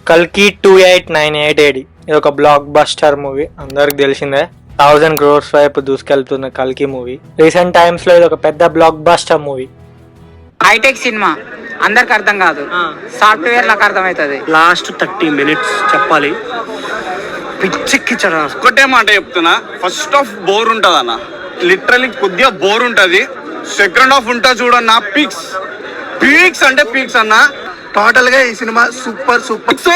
కల్కి 2898 AD ఇది ఒక బ్లాక్ బస్టర్ మూవీ, అందరికి తెలిసిందే. 1000 crores వైపు దూసుకెళ్తున్న కల్కి మూవీ. రీసెంట్ టైమ్స్ లో ఇది ఒక పెద్ద blockbuster movie. Hi tech cinema అందరికి అర్థం కాదు, సాఫ్ట్వేర్ నాకు అర్థమవుతుంది. లాస్ట్ 30 minutes చెప్పాలి, పిచ్చెక్కిచ్చరా. ఒకటే మాట చెప్తున్నా, ఫస్ట్ హాఫ్ బోర్ ఉంటుంది అన్న, లిటరలీ కొద్దిగా బోర్ ఉంటుంది. సెకండ్ హాఫ్ ఉంటా చూడన్న, పీక్స్ అంటే పీక్స్ అన్న. టోటల్ గా ఈ సినిమా సూపర్ సూపర్. సో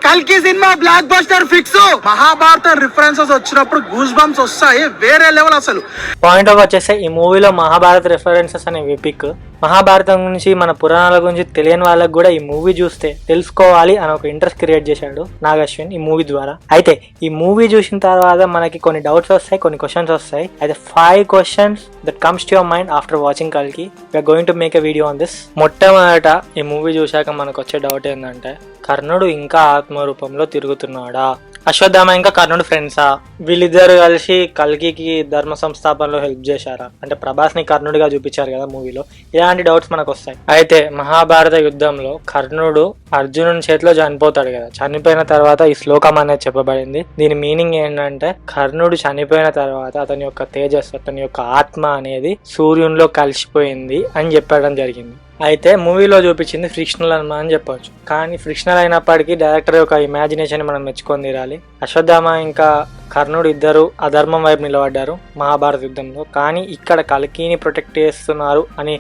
కల్కి cinema block buster fix. Mahabharata references వచ్చినప్పుడు గూస్ బంప్స్ వస్తాయి, వేరే లెవెల్ అసలు. పాయింట్ ఆఫ్ వచ్చేస్తే ఈ మూవీలో మహాభారత రెఫరెన్సెస్ అనే ఎపిక్. మహాభారతం గురించి, మన పురాణాల గురించి తెలియని వాళ్ళకి కూడా ఈ మూవీ చూస్తే తెలుసుకోవాలి అని ఒక ఇంట్రెస్ట్ క్రియేట్ చేశాడు నాగ్ అశ్విన్ ఈ మూవీ ద్వారా. అయితే ఈ మూవీ చూసిన తర్వాత మనకి కొన్ని డౌట్స్ వస్తాయి, కొన్ని క్వశ్చన్స్ వస్తాయి. అయితే 5 questions that comes to your mind after watching Kalki. We are going to make a video on this. మొట్టమొదట ఈ మూవీ చూశాక మనకు వచ్చే డౌట్ ఏంటంటే, కర్ణుడు ఇంకా ఆత్మరూపంలో తిరుగుతున్నాడా? అశ్వత్థామ ఇంకా కర్ణుడు ఫ్రెండ్సా? వీళ్ళిద్దరు కలిసి కల్కికి ధర్మ సంస్థాపనలో హెల్ప్ చేశారా? అంటే ప్రభాస్ ని కర్ణుడిగా చూపించారు కదా మూవీలో. ఇలాంటి డౌట్స్ మనకు వస్తాయి. అయితే మహాభారత యుద్ధంలో కర్ణుడు అర్జునుని చేతిలో చనిపోతాడు కదా. చనిపోయిన తర్వాత ఈ శ్లోకం అనేది చెప్పబడింది. దీని మీనింగ్ ఏంటంటే, కర్ణుడు చనిపోయిన తర్వాత అతని యొక్క తేజస్సు, అతని యొక్క ఆత్మ అనేది సూర్యునిలో కలిసిపోయింది అని చెప్పడం జరిగింది. అయితే మూవీలో చూపించింది ఫ్రిక్షనల్ అని చెప్పవచ్చు. కానీ ఫ్రిక్షనల్ అయినప్పటికీ డైరెక్టర్ యొక్క ఇమాజినేషన్ మనం మెచ్చుకొని తీరాలి. అశ్వత్థామ ఇంకా కర్ణుడు ఇద్దరు అధర్మం వైపు నిలబడ్డారు మహాభారత యుద్ధంలో. కానీ ఇక్కడ కల్కిని ప్రొటెక్ట్ చేస్తున్నారు అని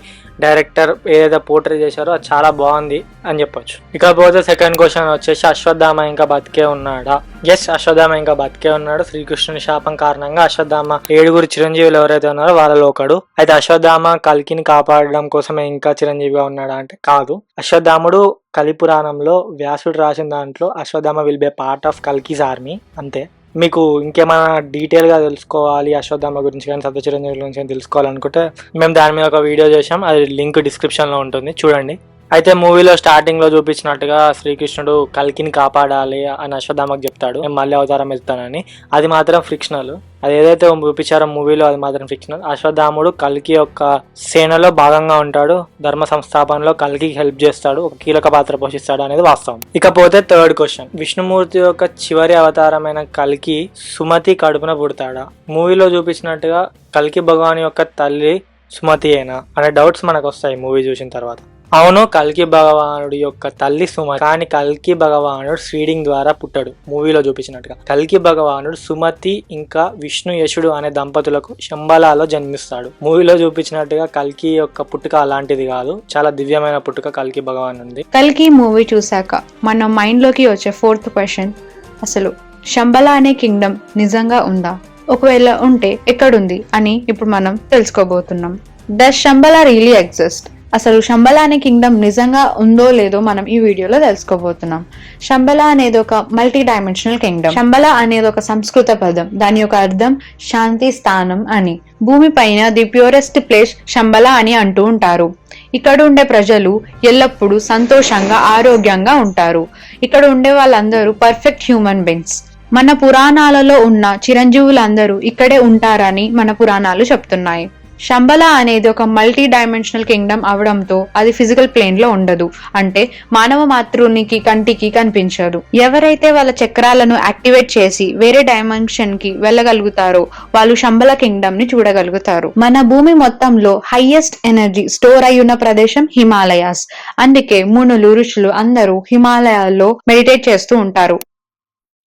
డైరెక్టర్ ఏదైతే పోర్ట్రే చేశారో అది చాలా బాగుంది అని చెప్పొచ్చు. ఇకపోతే సెకండ్ క్వశ్చన్ వచ్చేసి, అశ్వత్థామ ఇంకా బతికే ఉన్నాడా? ఎస్, అశ్వత్థామ ఇంకా బతికే ఉన్నాడు. శ్రీకృష్ణుని శాపం కారణంగా అశ్వత్థామ 7 చిరంజీవులు ఎవరైతే ఉన్నారో వాళ్ళలో ఒకడు. అయితే అశ్వత్థామ కల్కిని కాపాడడం కోసమే ఇంకా చిరంజీవిగా ఉన్నాడా అంటే కాదు. అశ్వత్థాముడు కలిపురాణంలో వ్యాసుడు రాసిన దాంట్లో Ashwatthama will be part of Kalki's army అంతే. మీకు ఇంకేమైనా డీటెయిల్గా తెలుసుకోవాలి అశ్వత్థామ గురించి కానీ సప్త చిరంజీవుల గురించి కానీ తెలుసుకోవాలనుకుంటే మేము దాని మీద ఒక వీడియో చేసాం, అది లింక్ డిస్క్రిప్షన్లో ఉంటుంది, చూడండి. అయితే మూవీలో స్టార్టింగ్ లో చూపించినట్టుగా శ్రీకృష్ణుడు కల్కిని కాపాడాలి అని అశ్వత్థామకు చెప్తాడు, నేను మళ్ళీ అవతారం ఎత్తానని. అది మాత్రం ఫ్రిక్షనల్. అది ఏదైతే చూపించారో మూవీలో అది మాత్రం ఫిక్షనల్. అశ్వత్థాముడు కల్కి యొక్క సేనలో భాగంగా ఉంటాడు, ధర్మ సంస్థాపనలో కల్కికి హెల్ప్ చేస్తాడు, ఒక కీలక పాత్ర పోషిస్తాడు అనేది వాస్తవం. ఇకపోతే థర్డ్ క్వశ్చన్, విష్ణుమూర్తి యొక్క చివరి అవతారమైన కల్కి సుమతి కడుపున పుడతాడా? మూవీలో చూపించినట్టుగా కల్కి భగవాన్ యొక్క తల్లి సుమతి అయినా అనే డౌట్స్ మనకు వస్తాయి మూవీ చూసిన తర్వాత. అవును, కల్కి భగవానుడి యొక్క తల్లి సుమతి. కానీ కల్కి భగవానుడు శ్రీడింగ్ ద్వారా పుట్టాడు మూవీలో చూపించినట్టుగా. కల్కి భగవానుడు సుమతి ఇంకా విష్ణు యశుడు అనే దంపతులకు శంబలాలో జన్మిస్తాడు. మూవీలో చూపించినట్టుగా కల్కి యొక్క పుట్టుక అలాంటిది కాదు, చాలా దివ్యమైన పుట్టుక కల్కి భగవానుడి. కల్కి మూవీ చూసాక మన మైండ్ లోకి వచ్చే 4th క్వశ్చన్, అసలు శంబల అనే కింగ్డమ్ నిజంగా ఉందా? ఒకవేళ ఉంటే ఎక్కడుంది అని ఇప్పుడు మనం తెలుసుకోబోతున్నాం. Does Shambhala really exist? అసలు శంబల అనే కింగ్డమ్ నిజంగా ఉందో లేదో మనం ఈ వీడియోలో తెలుసుకోబోతున్నాం. శంబల అనేది ఒక మల్టీ డైమెన్షనల్ కింగ్డమ్. శంబల అనేది ఒక సంస్కృత పదం, దాని యొక్క అర్థం శాంతి స్థానం అని. భూమి పైన ది ప్యూరెస్ట్ ప్లేస్ శంబల అని అంటూ ఉంటారు. ఇక్కడ ఉండే ప్రజలు ఎల్లప్పుడూ సంతోషంగా, ఆరోగ్యంగా ఉంటారు. ఇక్కడ ఉండే వాళ్ళందరూ పర్ఫెక్ట్ హ్యూమన్ బీయింగ్స్. మన పురాణాలలో ఉన్న చిరంజీవులందరూ ఇక్కడే ఉంటారని మన పురాణాలు చెప్తున్నాయి. శంబల అనేది ఒక మల్టీ డైమెన్షనల్ కింగ్డమ్ అవడంతో అది ఫిజికల్ ప్లేన్ లో ఉండదు, అంటే మానవ మాతృనికి కంటికి కనిపించదు. ఎవరైతే వాళ్ళ చక్రాలను యాక్టివేట్ చేసి వేరే డైమెన్షన్ కి వెళ్ళగలుగుతారో వాళ్ళు శంబల కింగ్డమ్ ని చూడగలుగుతారు. మన భూమి మొత్తంలో హైయెస్ట్ ఎనర్జీ స్టోర్ అయి ఉన్న ప్రదేశం హిమాలయాస్. అందుకే మునులు, ఋషులు అందరూ హిమాలయాల్లో మెడిటేట్ చేస్తూ ఉంటారు.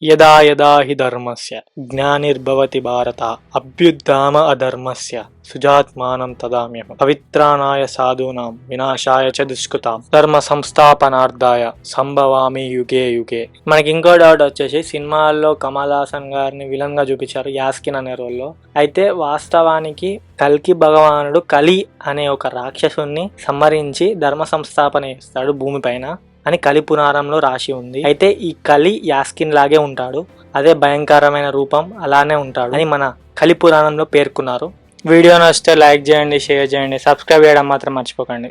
యదా యదా హి ధర్మస్య జ్ఞానిర్భవతి భారత అభ్యుద్ధామ అధర్మస్య సుజాత్మానం తదామ్యహం పవిత్రానాయ సాధూనాం వినాశాయ చ దుష్కృతాం ధర్మ సంస్థాపనార్థాయ సంభవామి యుగే యుగే. మనకి ఇంకో డౌట్ వచ్చేసి, సినిమాల్లో కమల్ హాసన్ గారిని విలన్ గా చూపించారు యాస్కిన్ అనే రోల్లో. అయితే వాస్తవానికి కల్కి భగవానుడు కలి అనే ఒక రాక్షసుని సంహరించి ధర్మ సంస్థాపన చేస్తాడు భూమిపైన అని కలి పురాణంలో రాసి ఉంది. అయితే ఈ కలి యాస్కిన్ లాగే ఉంటాడు, అదే భయంకరమైన రూపం అలానే ఉంటాడు అని మన కలి పురాణంలో పేర్కొన్నారు. వీడియో నచ్చితే లైక్ చేయండి, షేర్ చేయండి, సబ్స్క్రైబ్ చేయడం మాత్రం మర్చిపోకండి.